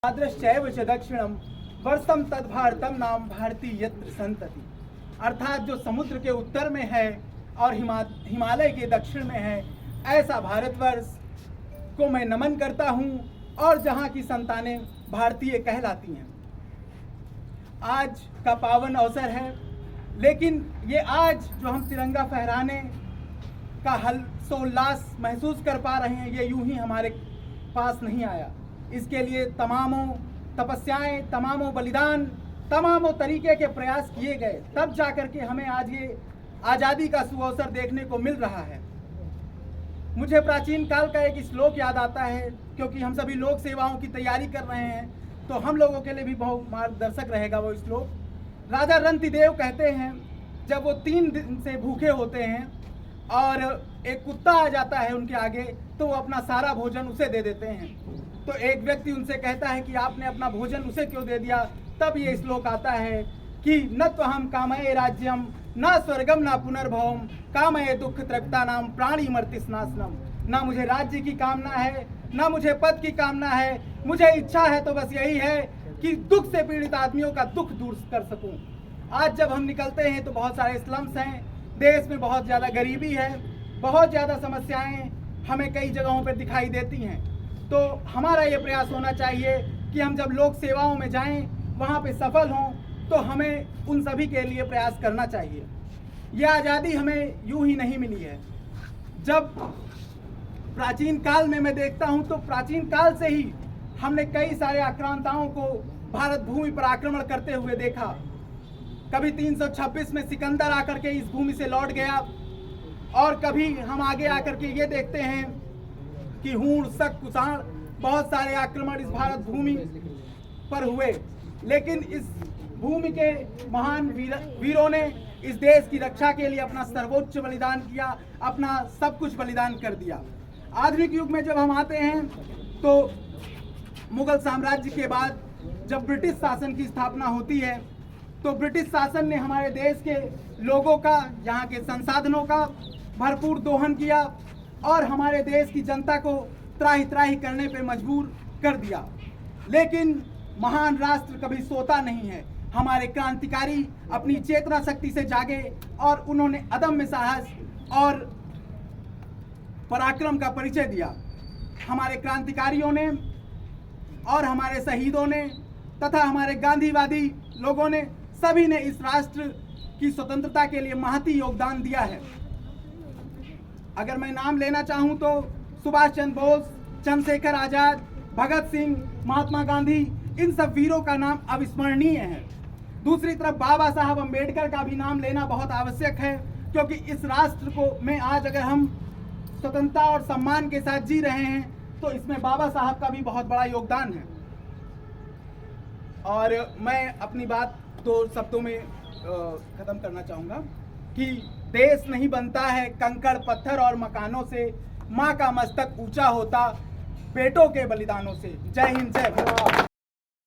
आद्रश्चैव च दक्षिणम वर्षम तद भारतम नाम भारती यत्र संतति। अर्थात जो समुद्र के उत्तर में है और हिमालय के दक्षिण में है, ऐसा भारतवर्ष को मैं नमन करता हूँ और जहाँ की संतानें भारतीय कहलाती हैं। आज का पावन अवसर है, लेकिन ये आज जो हम तिरंगा फहराने का हर्षोल्लास महसूस कर पा रहे हैं, ये यूं ही हमारे पास नहीं आया। इसके लिए तमामों तपस्याएं, तमामों बलिदान, तमामों तरीके के प्रयास किए गए, तब जाकर के हमें आज ये आज़ादी का सुअवसर देखने को मिल रहा है। मुझे प्राचीन काल का एक श्लोक याद आता है, क्योंकि हम सभी लोक सेवाओं की तैयारी कर रहे हैं, तो हम लोगों के लिए भी बहुत मार्गदर्शक रहेगा वो श्लोक। राजा रंतिदेव कहते हैं, जब वो 3 दिन से भूखे होते हैं और एक कुत्ता आ जाता है उनके आगे, तो वो अपना सारा भोजन उसे दे देते हैं। तो एक व्यक्ति उनसे कहता है कि आपने अपना भोजन उसे क्यों दे दिया? तब ये श्लोक आता है कि न तो हम कामये राज्यम न स्वर्गम न पुनर्भवम कामये दुख तृप्ता नाम प्राणी मर्तिस्नासनम। ना मुझे राज्य की कामना है, ना मुझे पद की कामना है, मुझे इच्छा है तो बस यही है कि दुख से पीड़ित आदमियों का दुख दूर कर सकूं। आज जब हम निकलते हैं तो बहुत सारे स्लम्स हैं, देश में बहुत ज़्यादा गरीबी है, बहुत ज़्यादा समस्याएं हमें कई जगहों पर दिखाई देती हैं। तो हमारा ये प्रयास होना चाहिए कि हम जब लोक सेवाओं में जाएं, वहाँ पे सफल हों, तो हमें उन सभी के लिए प्रयास करना चाहिए। यह आज़ादी हमें यूं ही नहीं मिली है। जब प्राचीन काल में मैं देखता हूं, तो प्राचीन काल से ही हमने कई सारे आक्रांताओं को भारत भूमि पर आक्रमण करते हुए देखा। कभी 326 में सिकंदर आकर के इस भूमि से लौट गया, और कभी हम आगे आकर के ये देखते हैं कि हूण, शक, कुषाण बहुत सारे आक्रमण इस भारत भूमि पर हुए। लेकिन इस भूमि के महान वीरों ने इस देश की रक्षा के लिए अपना सर्वोच्च बलिदान किया, अपना सब कुछ बलिदान कर दिया। आधुनिक युग में जब हम आते हैं, तो मुगल साम्राज्य के बाद जब ब्रिटिश शासन की स्थापना होती है, तो ब्रिटिश शासन ने हमारे देश के लोगों का, यहाँ के संसाधनों का भरपूर दोहन किया और हमारे देश की जनता को त्राही त्राही करने पे मजबूर कर दिया। लेकिन महान राष्ट्र कभी सोता नहीं है। हमारे क्रांतिकारी अपनी चेतना शक्ति से जागे और उन्होंने अदम्य साहस और पराक्रम का परिचय दिया। हमारे क्रांतिकारियों ने और हमारे शहीदों ने तथा हमारे गांधीवादी लोगों ने, सभी ने इस राष्ट्र की स्वतंत्रता के लिए महती योगदान दिया है। अगर मैं नाम लेना चाहूं तो सुभाष चंद्र बोस, चंद्रशेखर आजाद, भगत सिंह, महात्मा गांधी, इन सब वीरों का नाम अविस्मरणीय है। दूसरी तरफ बाबा साहब अम्बेडकर का भी नाम लेना बहुत आवश्यक है, क्योंकि इस राष्ट्र को में आज अगर हम स्वतंत्रता और सम्मान के साथ जी रहे हैं, तो इसमें बाबा साहब का भी बहुत बड़ा योगदान है। और मैं अपनी बात 2 शब्दों में ख़त्म करना चाहूँगा कि देश नहीं बनता है कंकड़ पत्थर और मकानों से, माँ का मस्तक ऊंचा होता बेटों के बलिदानों से। जय हिंद, जय भारत।